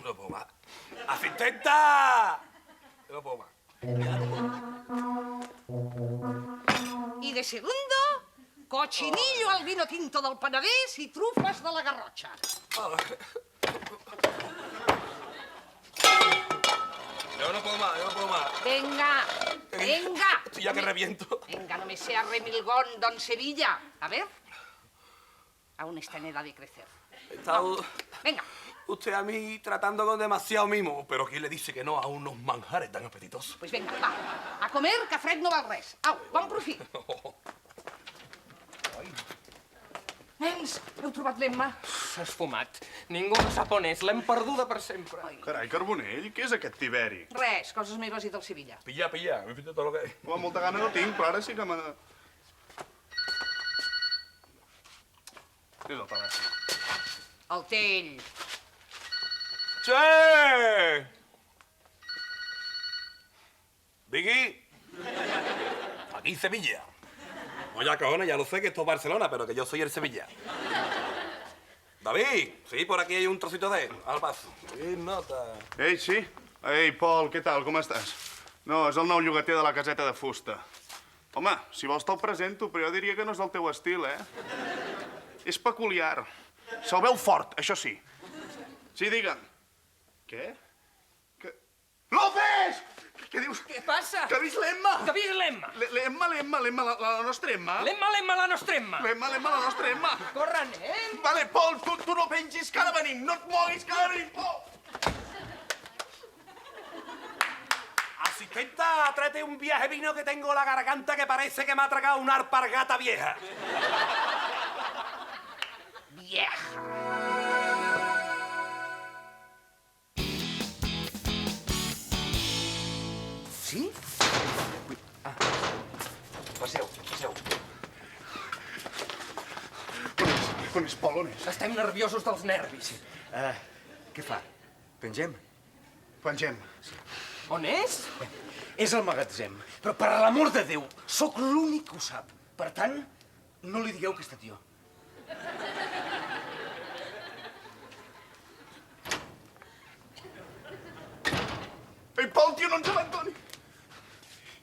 No puedo más. ¡Asistenta! No puedo más. Y de segundo, cochinillo al vino tinto del Penedès i trufes de la Garrotxa. Yo no puedo más, yo no puedo más. Venga, venga. Estoy ya que reviento. Venga, no me sea remilgón, don Sevilla. A ver. Aún está en edad de crecer. Está Venga. usted a mí tratando con demasiado mimo, pero ¿quién le dice que no a unos manjares tan apetitosos? Pues venga, va. A comer, que fred no val res. Au, bon profit. Nens, heu trobat l'Emma? S'ha esfumat. Ningú no sap on és. L'hem perduda per sempre. Carai, Carbonell, què és aquest Tiberi? Res, coses meves i del Sevilla. Pilla, pilla, m'he fet tot el que... Home, molta gana no tinc, però ara sí que me... És el telèfon. El té ell. ¡Che! Vicky. Aquí Sevilla. Oye, cojones, ya lo sé que esto es Barcelona, pero que yo soy el Sevilla. David, sí, por aquí hay un trocito de... Al paso. Sí, nota. Ei, sí? Ei, Pol, què tal, com estàs? No, és el nou llogater de la caseta de fusta. Home, si vols te'l presento, però jo diria que no és del teu estil, eh? És peculiar. Se'l veu fort, això sí. Sí, digue'm. Què? López! Què dius? Què passa? Que ha vist l'Emma? Que ha vist l'Emma? L'Emma, la nostra Emma. L'Emma, la nostra Emma. L'Emma, la nostra Emma. Corre, nen. Vale, Pol, tu no pengis, que ara venim. No et moguis, que ara venim, Pol. Asistenta, tráete un viaje vino que tengo la garganta que parece que me ha tragado una alpargata vieja. Vieja. Sí? Passeu, passeu. On és, Pol, on és? Estem nerviosos dels nervis. Què fa? Pengem? Pengem. On és? És el magatzem, però per l'amor de Déu, sóc l'únic que ho sap. Per tant, no li digueu que he estat jo. Ei, Pol, tio, no ens abandoni.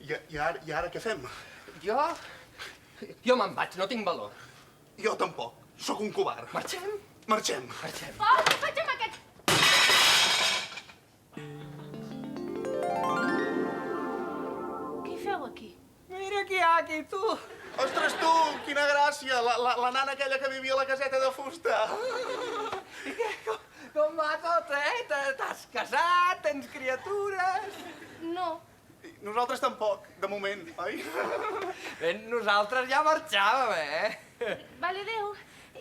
I ara què fem? Jo me'n vaig, no tinc valor. Jo tampoc. Sóc un covard. Marxem? Marxem. Marxem. Pol, què faig amb aquest? Què hi feu aquí? Mira qui hi ha aquí, tu. Ostres, tu, quina gràcia. La nana aquella que vivia a la caseta de fusta. Com va tot, eh? T'has casat, tens criatures... No. Nosaltres tampoc, de moment, oi? Ben, nosaltres ja marxàvem, eh? Vale, adéu.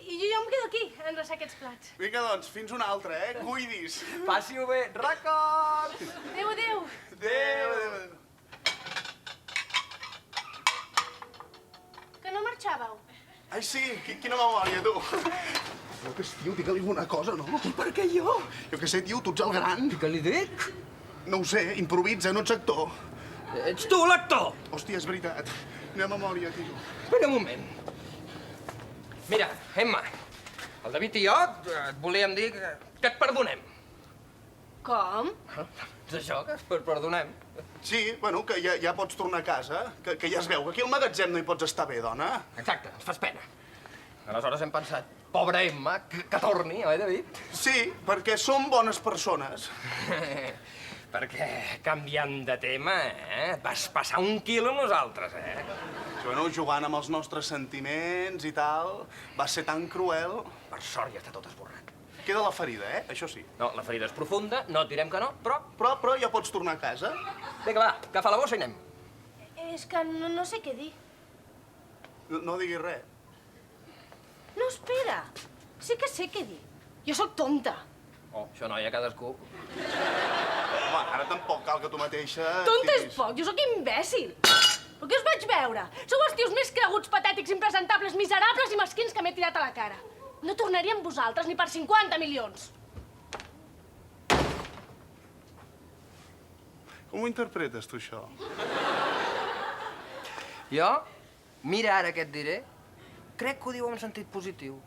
I jo em quedo aquí, a endrassar aquests plats. Vinga, doncs, fins una altra, eh? Cuidis. Passi-ho bé. Records! Adéu, adéu. Adéu. Que no marxàveu? Ai, sí, quina memòria, tu. López, tio, digue-li alguna cosa, no? I per què jo? Jo què sé, tio, tu ets el gran. Què li dic? No ho sé, improvisa, no ets actor. Ets tu, l'actor! Hòstia, és veritat. Quina memòria, tio. Espera un moment. Mira, Emma, el David i jo et volíem dir que et perdonem. Com? És això, que et perdonem. Sí, bueno, que ja pots tornar a casa, que ja es veu que aquí al magatzem no hi pots estar bé, dona. Exacte, ens fas pena. Aleshores hem pensat, pobra Emma, que torni, oi, David? Sí, perquè som bones persones. Perquè, canviant de tema, et vas passar 1 quilo amb nosaltres, eh? Bueno, jugant amb els nostres sentiments i tal, va ser tan cruel. Per sort ja està tot esborrat. Queda la ferida, eh? Això sí. No, la ferida és profunda, no et direm que no, però... Però ja pots tornar a casa. Vinga, va, agafa la bossa i anem. És que no sé què dir. No diguis res. No, espera. Sí que sé què dir. Jo sóc tonta. Oh, això no hi ha cadascú. Home, ara tampoc cal que tu mateixa... Tonta és diguis. poc, jo sóc imbècil. Però què us vaig veure? Sou els tios més creguts, patètics, impresentables, miserables i mesquins que m'he tirat a la cara. No tornaria amb vosaltres ni per 50 milions. Com ho interpretes, tu, això? Jo, mira ara què et diré, crec que ho diu en sentit positiu.